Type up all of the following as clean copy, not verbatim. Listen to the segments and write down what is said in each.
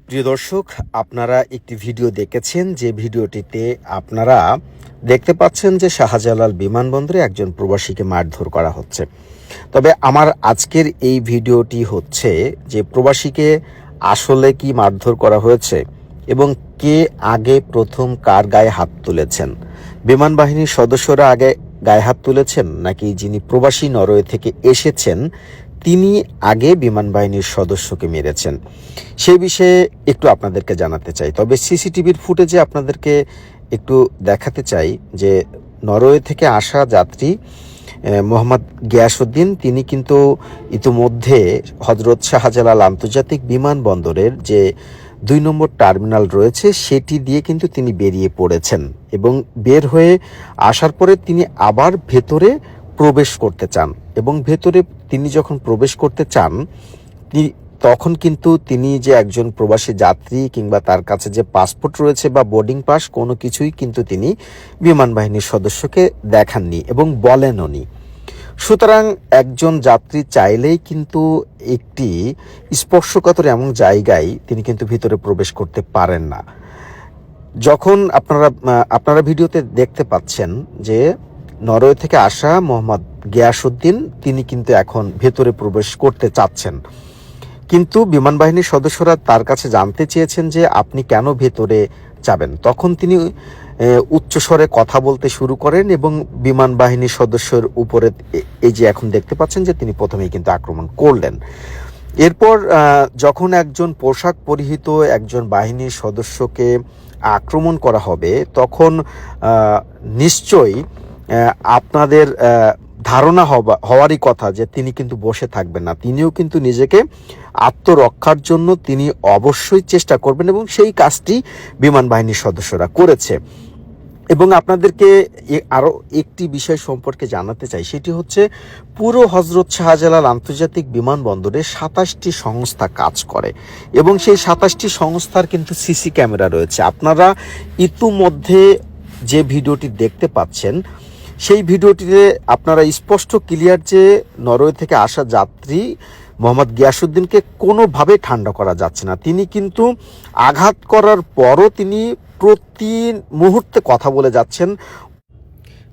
প্রিয় দর্শক, আপনারা একটি ভিডিও দেখেছেন, যে ভিডিওটিতে আপনারা দেখতে পাচ্ছেন যে শাহজালাল বিমানবন্দরে একজন প্রবাসীকে মারধর করা হচ্ছে। তবে আমার আজকের এই ভিডিওটি হচ্ছে যে প্রবাসীকে আসলে কি মারধর করা হয়েছে এবং কে আগে প্রথম কার গায়ে হাত তুলেছেন। বিমান বাহিনীর সদস্যরা আগে গায়ে হাত তুলেছেন, নাকি যিনি প্রবাসী নরওয়ে থেকে এসেছেন তিনি আগে বিমান বাহিনীর সদস্যকে মেরেছেন, সেই বিষয়ে একটু আপনাদেরকে জানাতে চাই। তবে সিসিটিভির ফুটেজে আপনাদেরকে একটু দেখাতে চাই যে নরওয়ে থেকে আসা যাত্রী মোহাম্মদ গিয়াসউদ্দিন, তিনি কিন্তু ইতিমধ্যে হজরত শাহজালাল আন্তর্জাতিক বিমানবন্দরের যে ২ নম্বর টার্মিনাল রয়েছে সেটি দিয়ে কিন্তু তিনি বেরিয়ে পড়েছেন এবং বের হয়ে আসার পরে তিনি আবার ভেতরে প্রবেশ করতে চান এবং ভেতরে তিনি যখন প্রবেশ করতে চান তখন কিন্তু তিনি যে একজন প্রবাসী যাত্রী কিংবা তার কাছে যে পাসপোর্ট রয়েছে বা বোর্ডিং পাস কোনো কিছুই কিন্তু তিনি বিমান বাহিনীর সদস্যকে দেখাননি এবং বলেননি। সুতরাং একজন যাত্রী চাইলেই কিন্তু একটি স্পর্শকাতর এমন জায়গায় তিনি কিন্তু ভিতরে প্রবেশ করতে পারেন না। যখন আপনারা ভিডিওতে দেখতে পাচ্ছেন যে নরওয়ে থেকে আসা মোহাম্মদ গিয়াসউদ্দিন, তিনি কিন্তু এখন ভেতরে প্রবেশ করতে চাচ্ছেন, কিন্তু বিমান বাহিনীর সদস্যরা তার কাছে জানতে চেয়েছেন যে আপনি কেন ভেতরে যাবেন। তখন তিনি উচ্চস্বরে কথা বলতে শুরু করেন এবং বিমান বাহিনীর সদস্যের উপরে এই যে এখন দেখতে পাচ্ছেন যে তিনি প্রথমেই কিন্তু আক্রমণ করলেন। এরপর যখন একজন পোশাক পরিহিত একজন বাহিনীর সদস্যকে আক্রমণ করা হবে তখন নিশ্চয়ই আপনাদের ধারণা হওয়ারই কথা যে তিনি কিন্তু বসে থাকবেন না, তিনিও কিন্তু নিজেকে আত্মরক্ষার জন্য তিনি অবশ্যই চেষ্টা করবেন এবং সেই কাজটি বিমান বাহিনীর সদস্যরা করেছে। এবং আপনাদেরকে আরও একটি বিষয় সম্পর্কে জানাতে চাই, সেটি হচ্ছে পুরো হজরত শাহজালাল আন্তর্জাতিক বিমানবন্দরে ২৭টি সংস্থা কাজ করে এবং সেই ২৭টি সংস্থার কিন্তু সিসি ক্যামেরা রয়েছে। আপনারা ইতিমধ্যে যে ভিডিওটি দেখতে পাচ্ছেন সেই ভিডিওটিতে আপনারা স্পষ্ট ক্লিয়ার যে নরওয়ে থেকে আসা যাত্রী মোহাম্মদ গিয়াসউদ্দিনকে কোনোভাবে ঠান্ডা করা যাচ্ছে না। তিনি কিন্তু আঘাত করার পরও তিনি প্রতি মুহূর্তে কথা বলে যাচ্ছেন।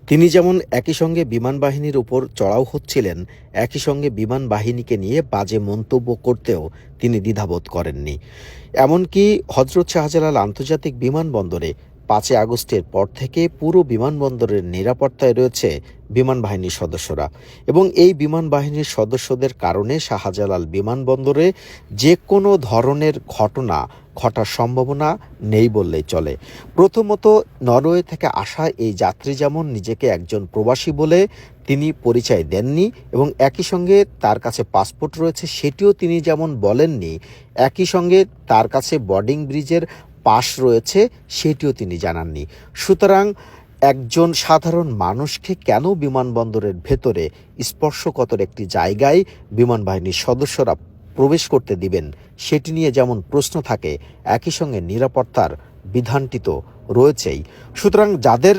তিনি যেমন একই সঙ্গে বিমান বাহিনীর উপর চড়াও হচ্ছিলেন, একই সঙ্গে বিমান বাহিনীকে নিয়ে বাজে মন্তব্য করতেও তিনি দ্বিধাবোধ করেননি। এমনকি হজরত শাহজালাল আন্তর্জাতিক বিমানবন্দরে ৫ আগস্টের পর থেকে পুরো বিমানবন্দরের নিরাপত্তায় রয়েছে বিমান বাহিনীর সদস্যরা এবং এই বিমান বাহিনীর সদস্যদের কারণে শাহজালাল বিমানবন্দরে যে কোনো ধরনের ঘটনা ঘটার সম্ভাবনা নেই বললেই চলে। প্রথমত, নরওয়ে থেকে আসা এই যাত্রী যেমন নিজেকে একজন প্রবাসী বলে তিনি পরিচয় দেননি এবং একই সঙ্গে তার কাছে পাসপোর্ট রয়েছে সেটিও তিনি যেমন বলেননি, একই সঙ্গে তার কাছে বোর্ডিং ব্রিজের পাস রয়েছে সেটিও তিনি জানাননি। সুতরাং একজন সাধারণ মানুষকে কেন বিমানবন্দরের ভেতরে স্পর্শকাতর একটি জায়গায় বিমান বাহিনীর সদস্যরা প্রবেশ করতে দিবেন সেটি নিয়ে যেমন প্রশ্ন থাকে, একই সঙ্গে নিরাপত্তার বিধানটি তো রয়েছেই। সুতরাং যাদের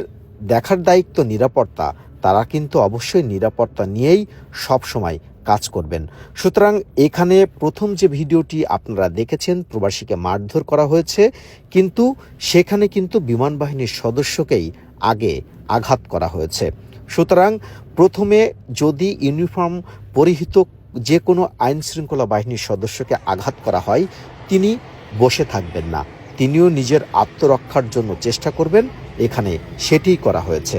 দেখার দায়িত্ব নিরাপত্তা, তারা কিন্তু অবশ্যই নিরাপত্তা নিয়েই সবসময় কাজ করবেন। সুতরাং এখানে প্রথম যে ভিডিওটি আপনারা দেখেছেন প্রবাসীকে মারধর করা হয়েছে, কিন্তু সেখানে কিন্তু বিমান বাহিনীর সদস্যকেই আগে আঘাত করা হয়েছে। সুতরাং প্রথমে যদি ইউনিফর্ম পরিহিত যে কোনো আইন শৃঙ্খলা বাহিনীর সদস্যকে আঘাত করা হয় তিনি বসে থাকবেন না, তিনিও নিজের আত্মরক্ষার জন্য চেষ্টা করবেন। এখানে সেটিই করা হয়েছে।